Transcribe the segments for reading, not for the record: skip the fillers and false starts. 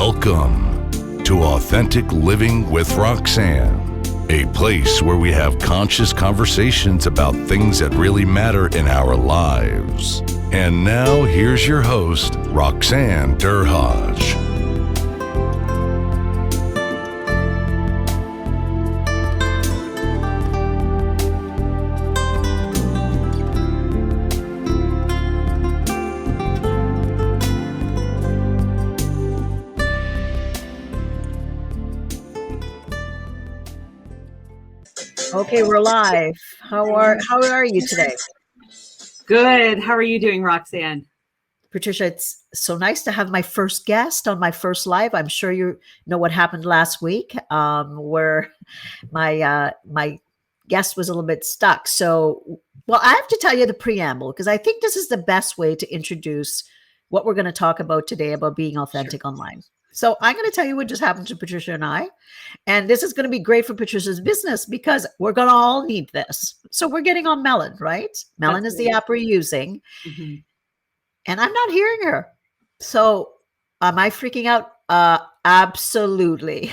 Welcome to Authentic Living with Roxanne, a place where we have conscious conversations about things that really matter in our lives. And now here's your host, Roxanne Derhaj. Okay, we're live. How are you today? Good. How are you doing, Roxanne? Patricia, it's so nice to have my first guest on my first live. I'm sure you know what happened last week, where my guest was a little bit stuck. So, well, I have to tell you the preamble because I think this is the best way to introduce what we're going to talk about today about being authentic online. So I'm going to tell you what just happened to Patricia and I. And this is going to be great for Patricia's business because we're going to all need this. So we're getting on Melon, right? Melon is the app we're using. Mm-hmm. And I'm not hearing her. So am I freaking out? Absolutely.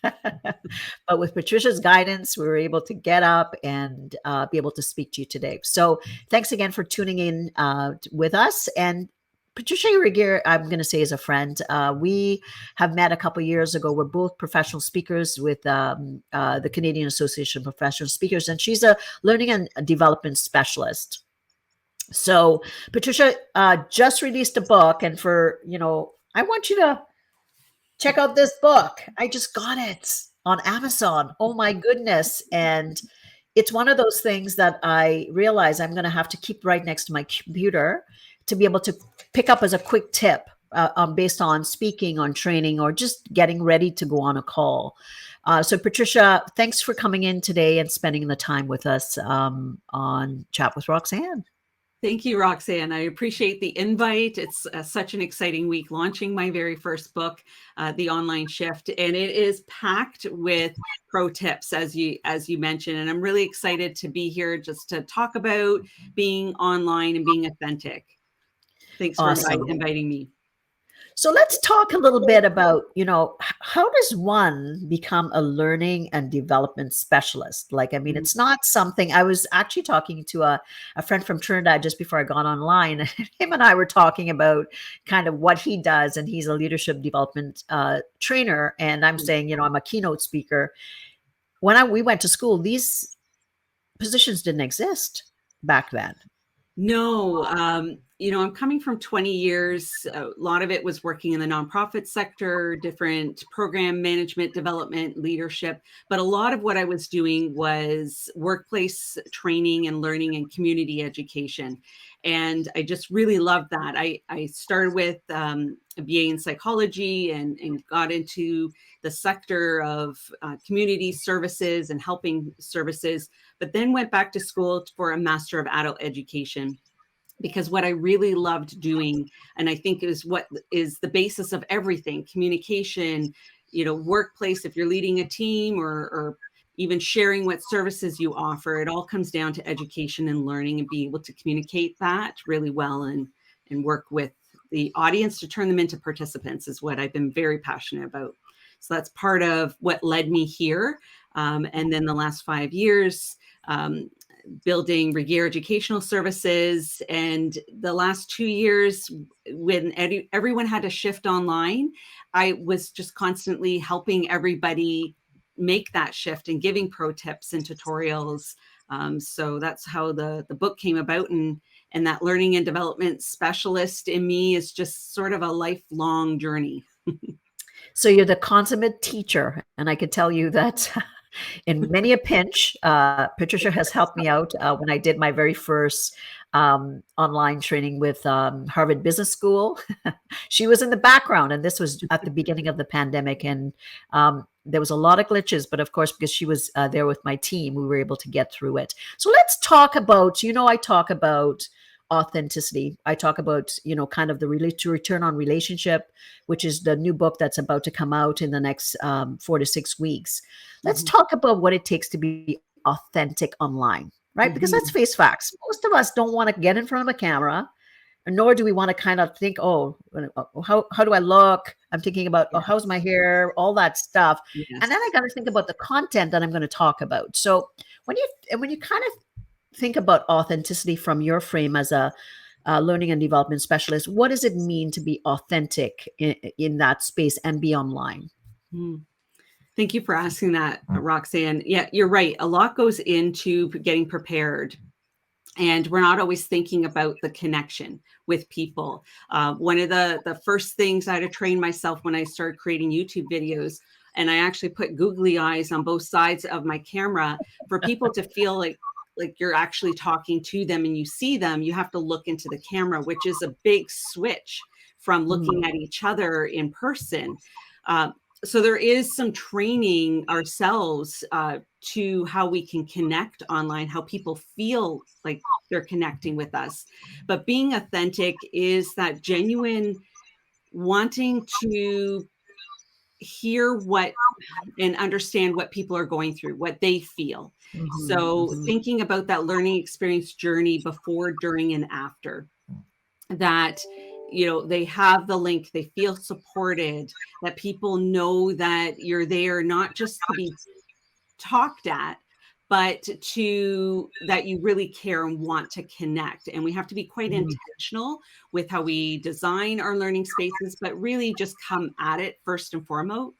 But with Patricia's guidance, we were able to get up and be able to speak to you today. So thanks again for tuning in with us. And Patricia Regier, I'm going to say, is a friend. We have met a couple of years ago. We're both professional speakers with the Canadian Association of Professional Speakers, and she's a learning and development specialist. So Patricia just released a book, and I want you to check out this book. I just got it on Amazon. Oh my goodness. And it's one of those things that I realize I'm going to have to keep right next to my computer to be able to pick up as a quick tip based on speaking, on training, or just getting ready to go on a call. So Patricia, thanks for coming in today and spending the time with us on Chat with Roxanne. Thank you, Roxanne. I appreciate the invite. It's such an exciting week launching my very first book, The Online Shift, and it is packed with pro tips, as you mentioned. And I'm really excited to be here just to talk about being online and being authentic. Thanks for inviting me. So let's talk a little bit about, how does one become a learning and development specialist? It's not something. I was actually talking to a friend from Trinidad just before I got online. Him and I were talking about kind of what he does, and he's a leadership development trainer. And I'm saying, I'm a keynote speaker. When we went to school, these positions didn't exist back then. No, I'm coming from 20 years. A lot of it was working in the nonprofit sector, different program management, development, leadership. But a lot of what I was doing was workplace training and learning and community education. And I just really loved that. I started with a BA in psychology and got into the sector of community services and helping services, but then went back to school for a Master of Adult Education. Because what I really loved doing, and I think is what is the basis of everything, communication, workplace, if you're leading a team or even sharing what services you offer, it all comes down to education and learning and being able to communicate that really well and work with the audience to turn them into participants is what I've been very passionate about. So that's part of what led me here. And then the last 5 years, building Regier Educational Services. And the last 2 years, when everyone had to shift online, I was just constantly helping everybody make that shift and giving pro tips and tutorials. So that's how the book came about. And that learning and development specialist in me is just sort of a lifelong journey. So you're the consummate teacher. And I could tell you that in many a pinch, Patricia has helped me out when I did my very first online training with Harvard Business School. She was in the background, and this was at the beginning of the pandemic. And there was a lot of glitches, but of course, because she was there with my team, we were able to get through it. So let's talk about, I talk about authenticity. I talk about, kind of the return on relationship, which is the new book that's about to come out in the next 4 to 6 weeks. Let's talk about what it takes to be authentic online, right? Because let's face facts. Most of us don't want to get in front of a camera nor do we want to kind of think, oh, how do I look? I'm thinking about, oh, how's my hair? All that stuff. Yes. And then I got to think about the content that I'm going to talk about. So when you kind of think about authenticity from your frame as a learning and development specialist, what does it mean to be authentic in that space and be online? Thank you for asking that, Roxanne. Yeah, you're right. A lot goes into getting prepared. And we're not always thinking about the connection with people. One of the first things I had to train myself when I started creating YouTube videos, and I actually put googly eyes on both sides of my camera for people to feel like you're actually talking to them and you see them. You have to look into the camera, which is a big switch from looking at each other in person. So there is some training ourselves to how we can connect online, how people feel like they're connecting with us. But being authentic is that genuine wanting to hear what and understand what people are going through, what they feel. So thinking about that learning experience journey before, during, and after, that they have the link, they feel supported, that people know that you're there not just to be talked at, but that you really care and want to connect. And we have to be quite intentional with how we design our learning spaces, but really just come at it first and foremost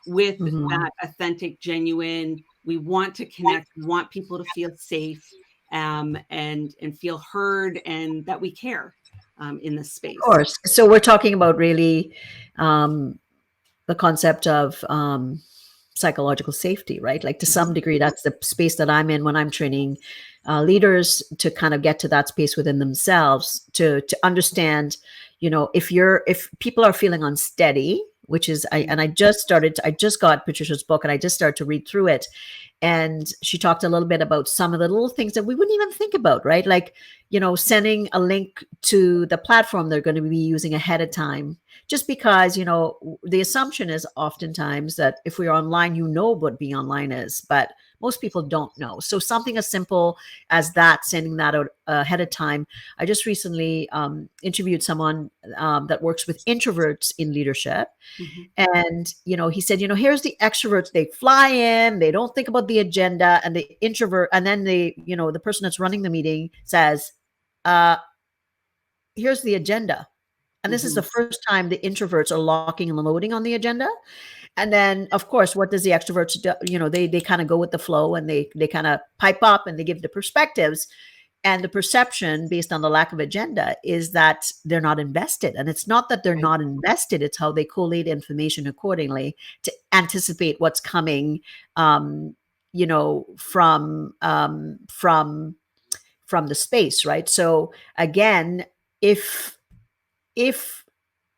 with that authentic, genuine, we want to connect, we want people to feel safe, and feel heard, and that we care in this space. Of course. So we're talking about really the concept of psychological safety, right? Like to some degree, that's the space that I'm in when I'm training leaders to kind of get to that space within themselves to understand, if people are feeling unsteady, which is, I just got Patricia's book and I just started to read through it. And she talked a little bit about some of the little things that we wouldn't even think about, right? Like, sending a link to the platform they're going to be using ahead of time, just because, the assumption is oftentimes that if we're online, what being online is, but most people don't know. So something as simple as that, sending that out ahead of time. I just recently interviewed someone that works with introverts in leadership. And, he said, here's the extroverts, they fly in, they don't think about the agenda, and the introvert, and then the person that's running the meeting says, here's the agenda. And this is the first time the introverts are locking and loading on the agenda. And then, of course, what does the extroverts do? They kind of go with the flow, and they kind of pipe up and they give the perspectives. And the perception based on the lack of agenda is that they're not invested. And it's not that they're not invested. It's how they collate information accordingly to anticipate what's coming, from the space, right? So again, if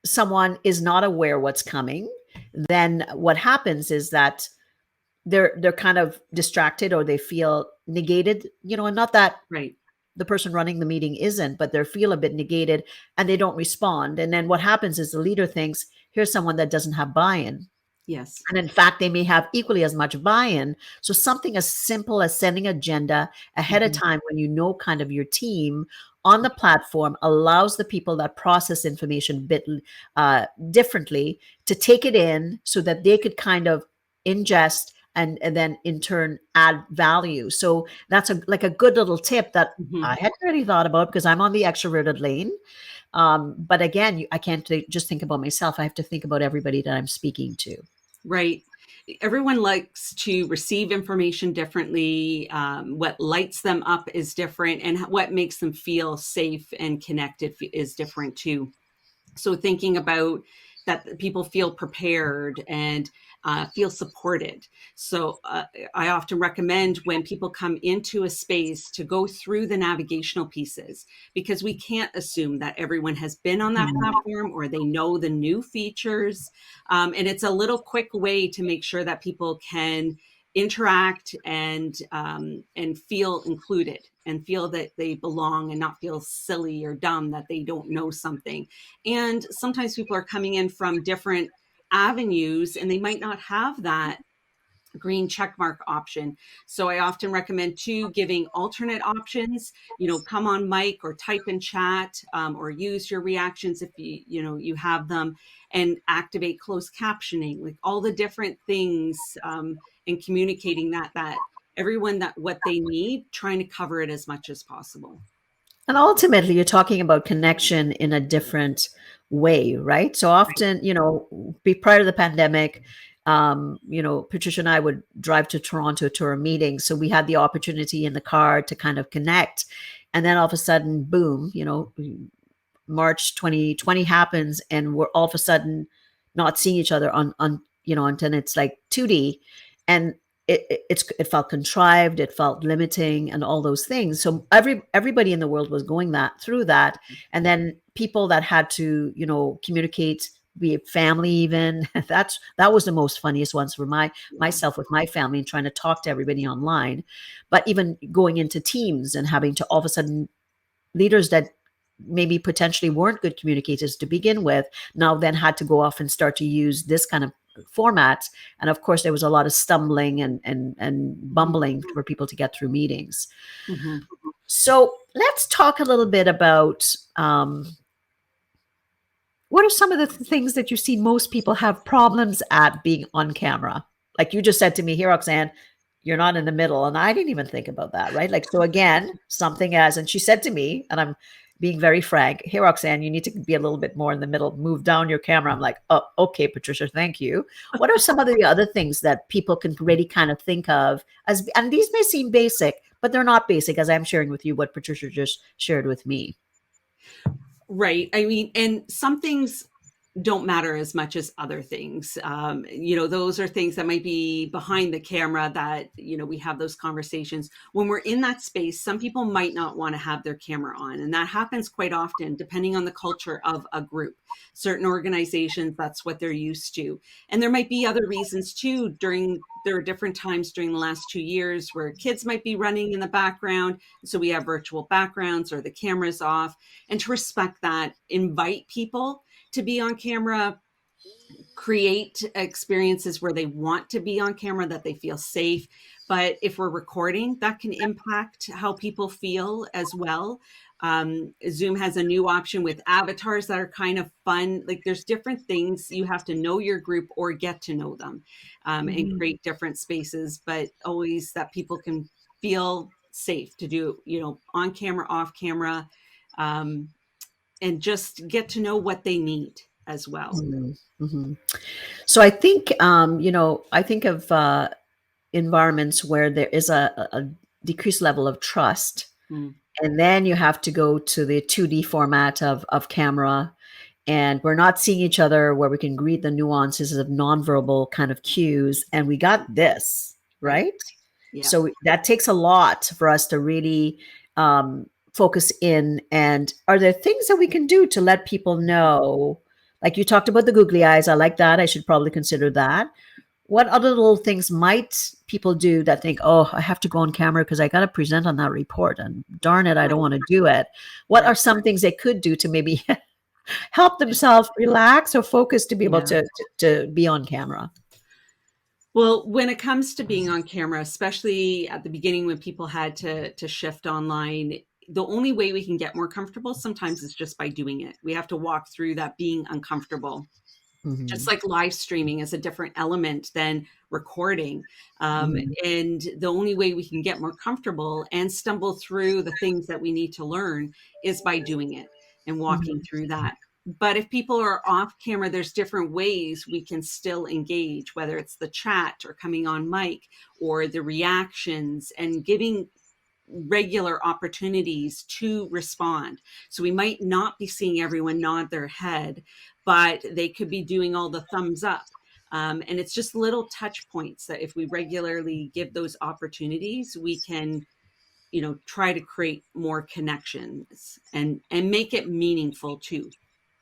someone is not aware what's coming, then what happens is that they're kind of distracted, or they feel negated, and not that the person running the meeting isn't, but they feel a bit negated and they don't respond. And then what happens is the leader thinks, here's someone that doesn't have buy-in. Yes. And in fact, they may have equally as much buy-in. So something as simple as sending agenda ahead of time, when kind of your team on the platform, allows the people that process information a bit differently to take it in so that they could kind of ingest and then in turn add value. So that's a good little tip that I hadn't really thought about, because I'm on the extroverted lane. But again, I can't just think about myself. I have to think about everybody that I'm speaking to. Right. Everyone likes to receive information differently. What lights them up is different, and what makes them feel safe and connected is different too. So thinking about that, people feel prepared and feel supported. So I often recommend, when people come into a space, to go through the navigational pieces, because we can't assume that everyone has been on that platform or they know the new features. And it's a little quick way to make sure that people can interact and feel included and feel that they belong, and not feel silly or dumb that they don't know something. And sometimes people are coming in from different avenues, and they might not have that green check mark option. So I often recommend too giving alternate options, come on mic or type in chat, or use your reactions if you have them, and activate closed captioning, like all the different things, and communicating that everyone that what they need, trying to cover it as much as possible. And ultimately, you're talking about connection in a different way, right? So often, prior to the pandemic, Patricia and I would drive to Toronto to our meetings. So we had the opportunity in the car to kind of connect. And then all of a sudden, boom, March 2020 happens, and we're all of a sudden not seeing each other on until it's like 2D. And it felt contrived, it felt limiting, and all those things. So everybody in the world was going through that, and then people that had to communicate, be it family even. that was the most funniest ones for myself with my family, and trying to talk to everybody online. But even going into teams and having to all of a sudden, leaders that maybe potentially weren't good communicators to begin with, now then had to go off and start to use this kind of format. And of course, there was a lot of stumbling and bumbling for people to get through meetings. Mm-hmm. So let's talk a little bit about what are some of the things that you see most people have problems at being on camera? Like you just said to me here, Roxanne, you're not in the middle. And I didn't even think about that, right? Like, so again, and she said to me, and I'm being very frank, hey, Roxanne, you need to be a little bit more in the middle, move down your camera. I'm like, oh, okay, Patricia, thank you. What are some of the other things that people can really kind of think of and these may seem basic, but they're not basic, as I'm sharing with you what Patricia just shared with me. Right. I mean, and some things don't matter as much as other things. Those are things that might be behind the camera that, we have those conversations. When we're in that space, some people might not want to have their camera on. And that happens quite often, depending on the culture of a group. Certain organizations, that's what they're used to. And there might be other reasons too. There are different times during the last 2 years where kids might be running in the background. So we have virtual backgrounds or the camera's off. And to respect that, invite people to be on camera, create experiences where they want to be on camera, that they feel safe. But if we're recording, that can impact how people feel as well. Zoom has a new option with avatars that are kind of fun. Like there's different things. You have to know your group or get to know them, and create different spaces, but always that people can feel safe to do, on camera, off camera, and just get to know what they need as well. Mm-hmm. So I think, I think of environments where there is a decreased level of trust. And then you have to go to the 2D format of camera, and we're not seeing each other where we can read the nuances of nonverbal kind of cues. And we got this, right? Yeah. So that takes a lot for us to really focus in. And are there things that we can do to let people know? Like you talked about the googly eyes. I like that. I should probably consider that. What other little things might people do that think, oh, I have to go on camera because I got to present on that report, and darn it, I don't want to do it. What are some things they could do to maybe help themselves relax or focus to be able to be on camera? Well, when it comes to being on camera, especially at the beginning when people had to shift online, the only way we can get more comfortable sometimes is just by doing it. We have to walk through that being uncomfortable. Mm-hmm. Just like live streaming is a different element than recording. And the only way we can get more comfortable and stumble through the things that we need to learn is by doing it and walking through that. But if people are off camera, there's different ways we can still engage, whether it's the chat or coming on mic or the reactions and giving regular opportunities to respond. So we might not be seeing everyone nod their head, but they could be doing all the thumbs up. And it's just little touch points that if we regularly give those opportunities, we can, try to create more connections and make it meaningful too.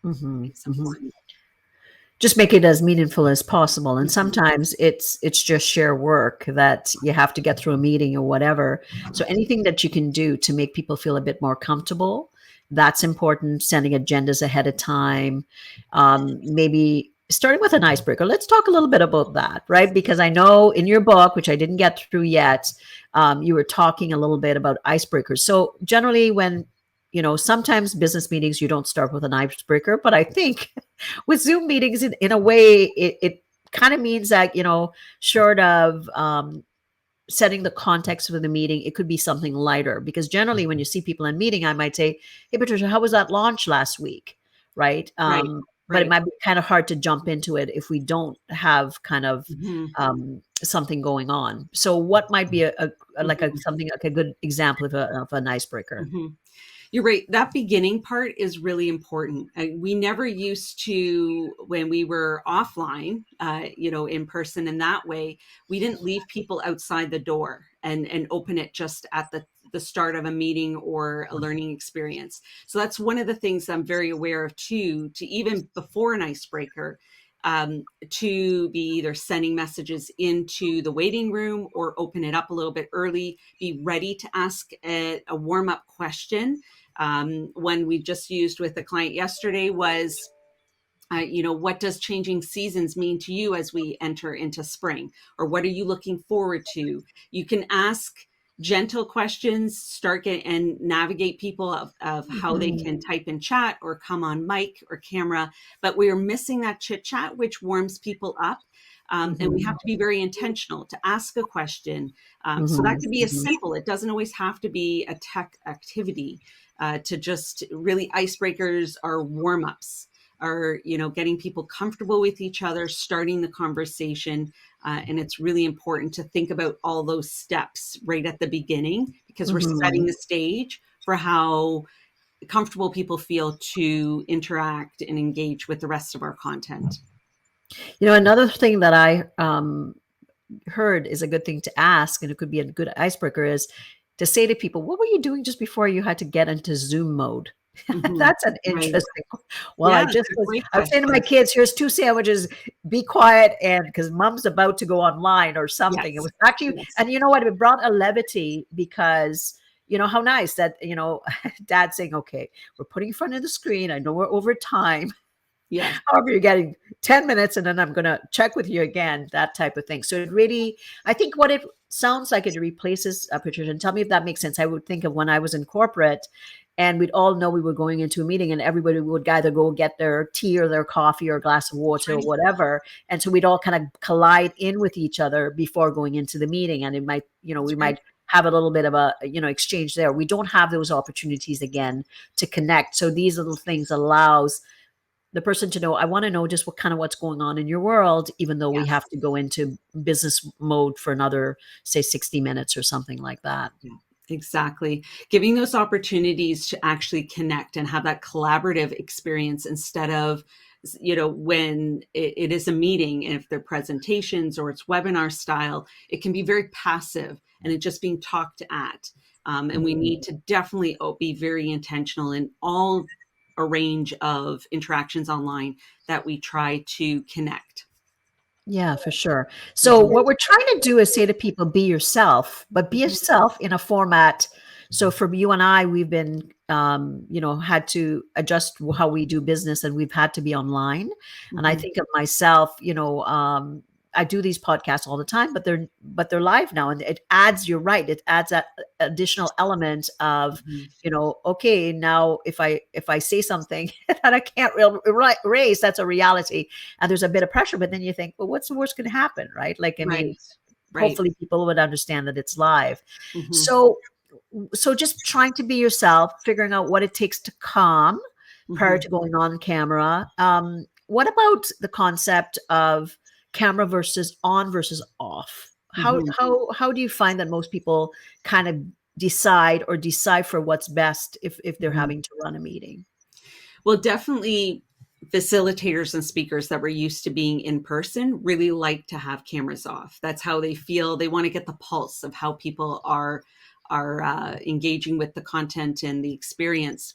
It's important. Just make it as meaningful as possible. And sometimes it's just sheer work that you have to get through a meeting or whatever. So anything that you can do to make people feel a bit more comfortable, that's important. Sending agendas ahead of time, maybe starting with an icebreaker, let's talk a little bit about that, right? Because I know in your book, which I didn't get through yet, you were talking a little bit about icebreakers. So generally when, sometimes business meetings, you don't start with an icebreaker, but I think with Zoom meetings, in a way, it kind of means that, short of setting the context for the meeting, it could be something lighter, because generally when you see people in a meeting, I might say, hey, Patricia, how was that launch last week? Right. Right. But it Right. might be kind of hard to jump into it if we don't have kind of Mhm. something going on. So what might be Mhm. something like a good example of an icebreaker? Mhm. You're right. That beginning part is really important. We never used to, when we were offline, in person in that way, we didn't leave people outside the door and open it just at the start of a meeting or a learning experience. So that's one of the things I'm very aware of too, to even before an icebreaker, to be either sending messages into the waiting room or open it up a little bit early, be ready to ask a warm-up question. One we just used with a client yesterday was, what does changing seasons mean to you as we enter into spring? Or what are you looking forward to? You can ask gentle questions, and navigate people of how they Mhm. can type in chat or come on mic or camera. But we're missing that chit chat, which warms people up. And we have Mhm. to be very intentional to ask a question. So that Mhm. could be as Mhm. simple. It doesn't always have to be a tech activity. To just really, icebreakers are warm-ups, are getting people comfortable with each other, starting the conversation. And it's really important to think about all those steps right at the beginning, because we're setting Mhm. the stage for how comfortable people feel to interact and engage with the rest of our content. Another thing that I heard is a good thing to ask, and it could be a good icebreaker, is to say to people, what were you doing just before you had to get into Zoom mode? Mhm. That's an Right. interesting. Well, Yeah, that's a great I was saying to my question. kids, here's 2 sandwiches, be quiet. And because mom's about to go online or something. It Yes. was actually, Yes. and you know what? It brought a levity because, how nice that, dad saying, okay, we're putting in front of the screen. I know we're over time. Yes. However, you're getting 10 minutes and then I'm going to check with you again, that type of thing. So it really, I think what it sounds like, it replaces, Patricia, and tell me if that makes sense. I would think of when I was in corporate and we'd all know we were going into a meeting and everybody would either go get their tea or their coffee or a glass of water or Right. whatever. And so we'd all kind of collide in with each other before going into the meeting. And it might, we That's right. might have a little bit of a, exchange there. We don't have those opportunities again to connect. So these little things allows the person to know, I want to know just what's going on in your world, even though we have Yes. to go into business mode for another, say, 60 minutes or something like that. Yeah, exactly. Giving those opportunities to actually connect and have that collaborative experience instead of, when it is a meeting, and if they're presentations or it's webinar style, it can be very passive and it just being talked at. And we need to definitely be very intentional in all a range of interactions online that we try to connect. Yeah, for sure. So Mhm. what we're trying to do is say to people, be yourself, but be Mhm. yourself in a format. So for you and I, we've been, had to adjust how we do business and we've had to be online. And I Mhm. think of myself, I do these podcasts all the time, but they're live now. And it adds, you're right. It adds that additional element of, Mhm. okay, now if I say something that I can't raise, that's a reality and there's a bit of pressure, but then you think, well, what's the worst going to happen? Right. Like, I mean, Right. Right. hopefully people would understand that it's live. Mhm. So just trying to be yourself, figuring out what it takes to calm prior Mhm. to going on camera. What about the concept of camera versus on versus off? How, Mhm. how do you find that most people kind of decipher what's best if they're Mhm. having to run a meeting? Well, definitely facilitators and speakers that were used to being in person really like to have cameras off. That's how they feel. They want to get the pulse of how people are engaging with the content and the experience.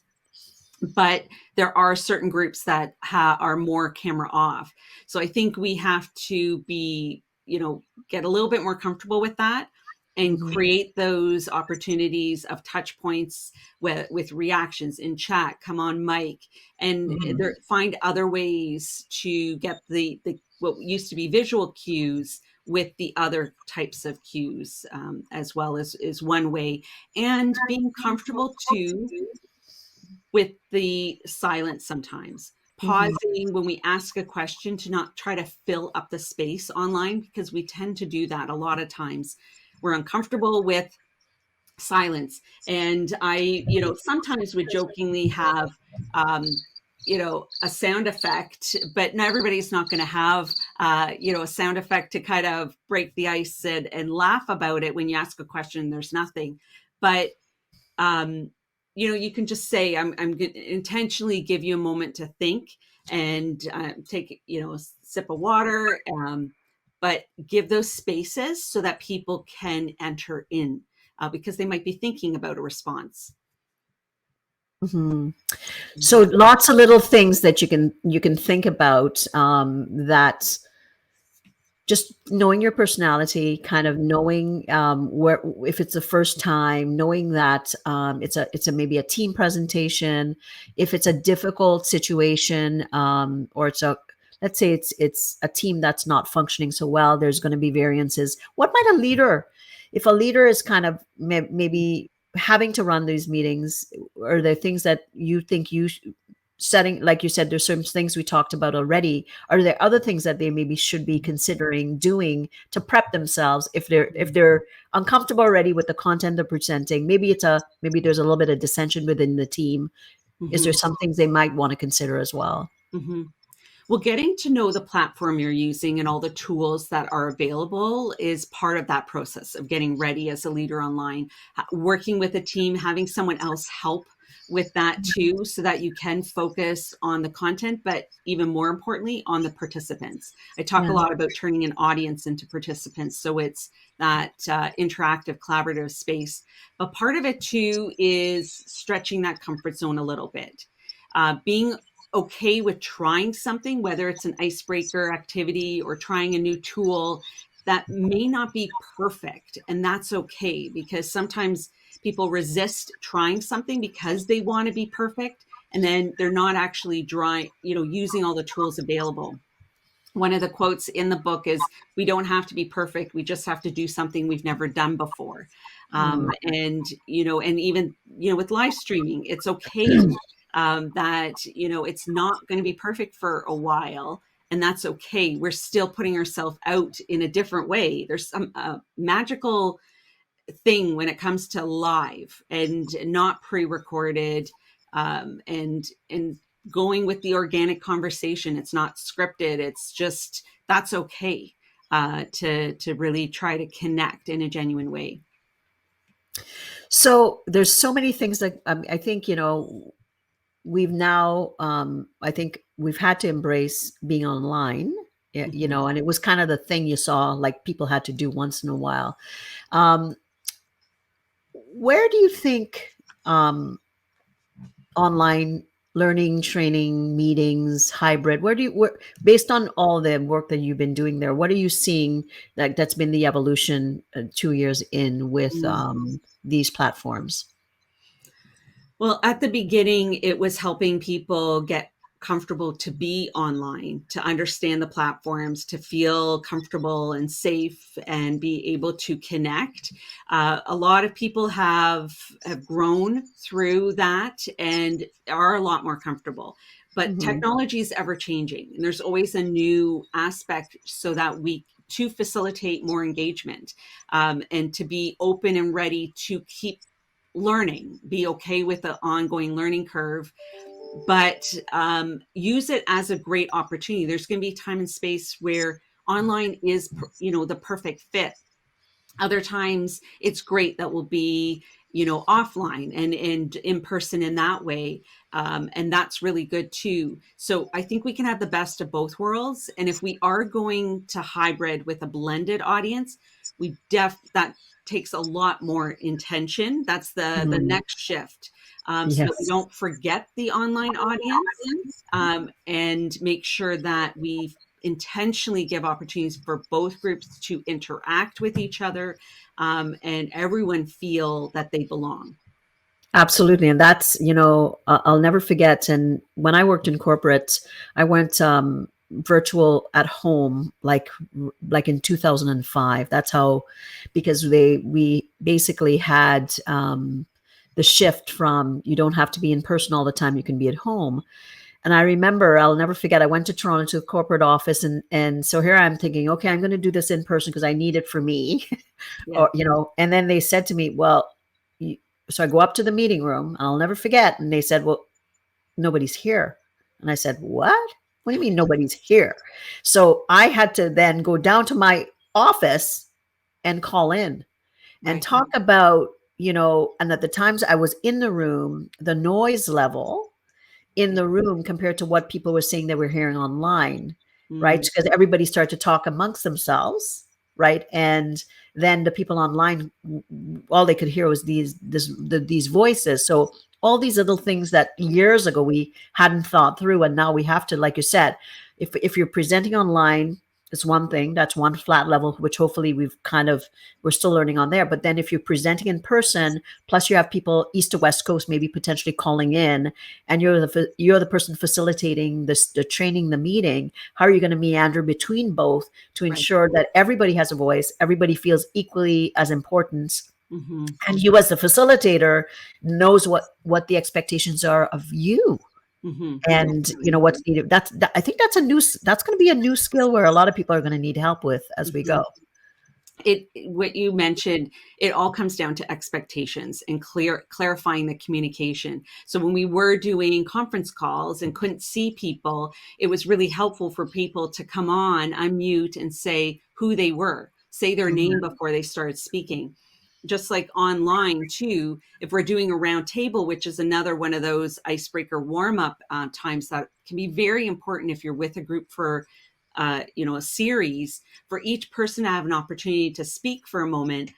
But there are certain groups that are more camera off. So I think we have to be, get a little bit more comfortable with that and create those opportunities of touch points with reactions in chat, come on mic, and find other ways to get the what used to be visual cues with the other types of cues, as well as is one way. And being comfortable too with the silence sometimes. Pausing when we ask a question to not try to fill up the space online, because we tend to do that a lot of times. We're uncomfortable with silence. And I, sometimes would jokingly have, a sound effect, but not everybody's not going to have, a sound effect to kind of break the ice and laugh about it when you ask a question and there's nothing. But, you can just say, I'm going to intentionally give you a moment to think and take, a sip of water, but give those spaces so that people can enter in, because they might be thinking about a response. So lots of little things that you can think about, that just knowing your personality, kind of knowing where, if it's the first time, knowing that it's a maybe a team presentation, if it's a difficult situation, or let's say it's a team that's not functioning so well, there's going to be variances. What might a leader, if a leader is kind of maybe having to run these meetings, are there things that you think setting, like you said, there's certain things we talked about already. Are there other things that they maybe should be considering doing to prep themselves if they're uncomfortable already with the content they're presenting? Maybe there's a little bit of dissension within the team. Is there some things they might want to consider as well? Well, getting to know the platform you're using and all the tools that are available is part of that process of getting ready as a leader online. Working with a team, having someone else help with that too, so that you can focus on the content, but even more importantly, on the participants. I talk a lot about turning an audience into participants. So it's that interactive, collaborative space. But part of it too is stretching that comfort zone a little bit. Being okay with trying something, whether it's an icebreaker activity or trying a new tool that may not be perfect. And that's okay, because sometimes people resist trying something because they want to be perfect, and then they're not actually using all the tools available. One of the quotes in the book is, we don't have to be perfect. We just have to do something we've never done before. And even, with live streaming, it's okay that, it's not going to be perfect for a while, and that's okay. We're still putting ourselves out in a different way. There's some magical thing when it comes to live and not pre-recorded, and going with the organic conversation. It's not scripted. It's just, that's okay, to really try to connect in a genuine way. So there's so many things that I think, we've now, I think we've had to embrace being online, and it was kind of the thing you saw, like people had to do once in a while. Where do you think online learning, training, meetings, hybrid, based on all the work that you've been doing there, what are you seeing that's been the evolution 2 years in with these platforms? Well, at the beginning, it was helping people get comfortable to be online, to understand the platforms, to feel comfortable and safe and be able to connect. A lot of people have grown through that and are a lot more comfortable. But technology is ever changing, and there's always a new aspect so that to facilitate more engagement, and to be open and ready to keep learning, be okay with the ongoing learning curve, but use it as a great opportunity. There's going to be time and space where online is, the perfect fit. Other times it's great that will be, offline and in person in that way. And that's really good too. So I think we can have the best of both worlds. And if we are going to hybrid with a blended audience, that takes a lot more intention. That's the next shift. So that we don't forget the online audience, and make sure that we intentionally give opportunities for both groups to interact with each other, and everyone feel that they belong. Absolutely. And that's, I'll never forget. And when I worked in corporate, I went virtual at home, like in 2005. That's how, because we basically had the shift from, you don't have to be in person all the time, you can be at home. And I remember, I'll never forget, I went to Toronto to the corporate office. And so here I'm thinking, okay, I'm going to do this in person because I need it for me. Yeah. Or, and then they said to me, well, so I go up to the meeting room, I'll never forget. And they said, well, nobody's here. And I said, what? What do you mean nobody's here? So I had to then go down to my office and call in and talk about, and at the times I was in the room, the noise level in the room compared to what people were saying they were hearing online, right? Because everybody started to talk amongst themselves, right? And then the people online, all they could hear was these voices. So all these little things that years ago we hadn't thought through, and now we have to, like you said, if you're presenting online, it's one thing, that's one flat level, which hopefully we're still learning on there. But then if you're presenting in person, plus you have people east to west coast, maybe potentially calling in, and you're the person facilitating the training, the meeting, how are you going to meander between both to ensure that everybody has a voice, everybody feels equally as important, and you as the facilitator knows what the expectations are of you. And what's needed. I think that's going to be a new skill where a lot of people are going to need help with as we go. What you mentioned, it all comes down to expectations and clarifying the communication. So when we were doing conference calls and couldn't see people, it was really helpful for people to come on, unmute, and say who they were, say their name before they started speaking. Just like online too, if we're doing a round table, which is another one of those icebreaker warm-up times that can be very important if you're with a group for a series, for each person to have an opportunity to speak for a moment,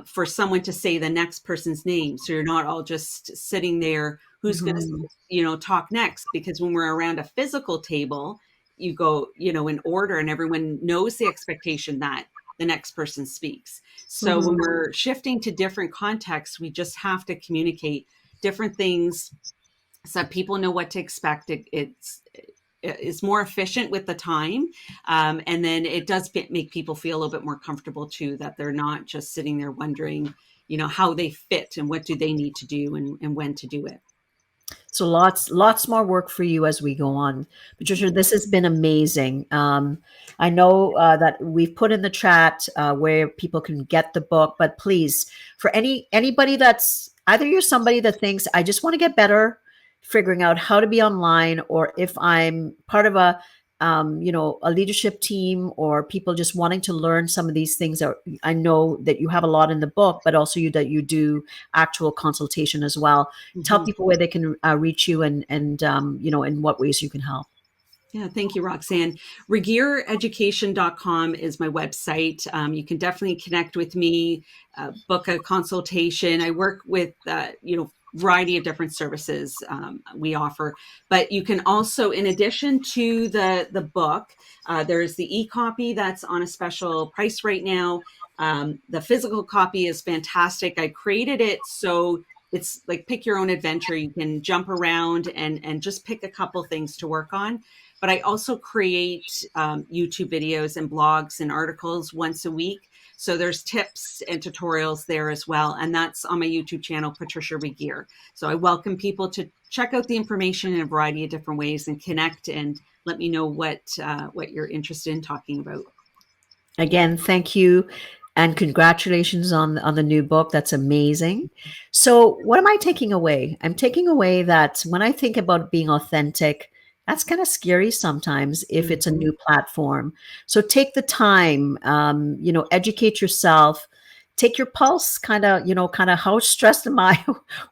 for someone to say the next person's name, so you're not all just sitting there, who's going to talk next. Because when we're around a physical table, you go in order, and everyone knows the expectation that the next person speaks. So when we're shifting to different contexts, we just have to communicate different things so that people know what to expect. It's more efficient with the time. And then it does make people feel a little bit more comfortable too, that they're not just sitting there wondering, how they fit and what do they need to do and when to do it. So lots more work for you as we go on. Patricia, this has been amazing. I know that we've put in the chat where people can get the book, but please, for anybody that's either you're somebody that thinks, I just want to get better figuring out how to be online, or if I'm part of a leadership team, or people just wanting to learn some of these things. I know that you have a lot in the book, but also that you do actual consultation as well. Tell people where they can reach you and in what ways you can help. Yeah, thank you, Roxanne. RegierEducation.com is my website. You can definitely connect with me, book a consultation. I work with, variety of different services we offer. But you can also, in addition to the book, there's the e-copy that's on a special price right now. The physical copy is fantastic. I created it so it's like pick your own adventure. You can jump around and just pick a couple things to work on. But I also create YouTube videos and blogs and articles once a week. So there's tips and tutorials there as well. And that's on my YouTube channel, Patricia Regier. So I welcome people to check out the information in a variety of different ways and connect and let me know what you're interested in talking about. Again, thank you. And congratulations on the new book. That's amazing. So what am I taking away? I'm taking away that when I think about being authentic, that's kind of scary sometimes if it's a new platform. So take the time, educate yourself, take your pulse, kind of how stressed am I?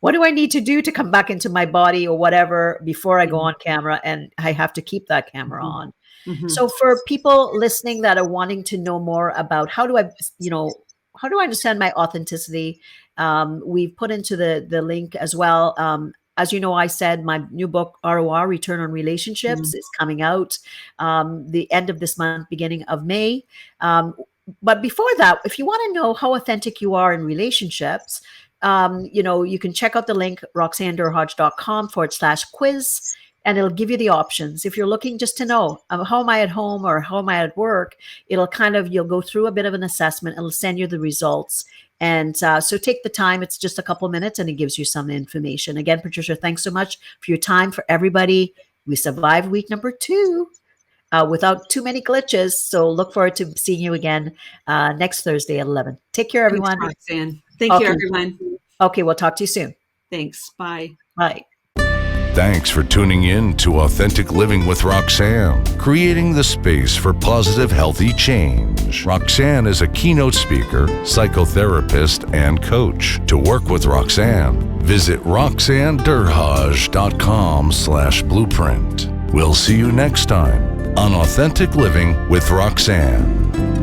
What do I need to do to come back into my body or whatever before I go on camera? And I have to keep that camera on. So for people listening that are wanting to know more about how do I understand my authenticity? We've put into the link as well, as you know, I said my new book, ROR, Return on Relationships, is coming out the end of this month, beginning of May. But before that, if you want to know how authentic you are in relationships, you can check out the link, roxannederhodge.com/quiz, and it'll give you the options. If you're looking just to know, how am I at home or how am I at work, you'll go through a bit of an assessment. It'll send you the results. And so take the time. It's just a couple minutes and it gives you some information. Again, Patricia, thanks so much for your time. For everybody, we survived week number 2 without too many glitches. So look forward to seeing you again next Thursday at 11. Take care, everyone. Thanks, Roxanne. Thank you, everyone. Okay, we'll talk to you soon. Thanks. Bye. Bye. Thanks for tuning in to Authentic Living with Roxanne, creating the space for positive, healthy change. Roxanne is a keynote speaker, psychotherapist, and coach. To work with Roxanne, visit roxannederhodge.com/blueprint. We'll see you next time on Authentic Living with Roxanne.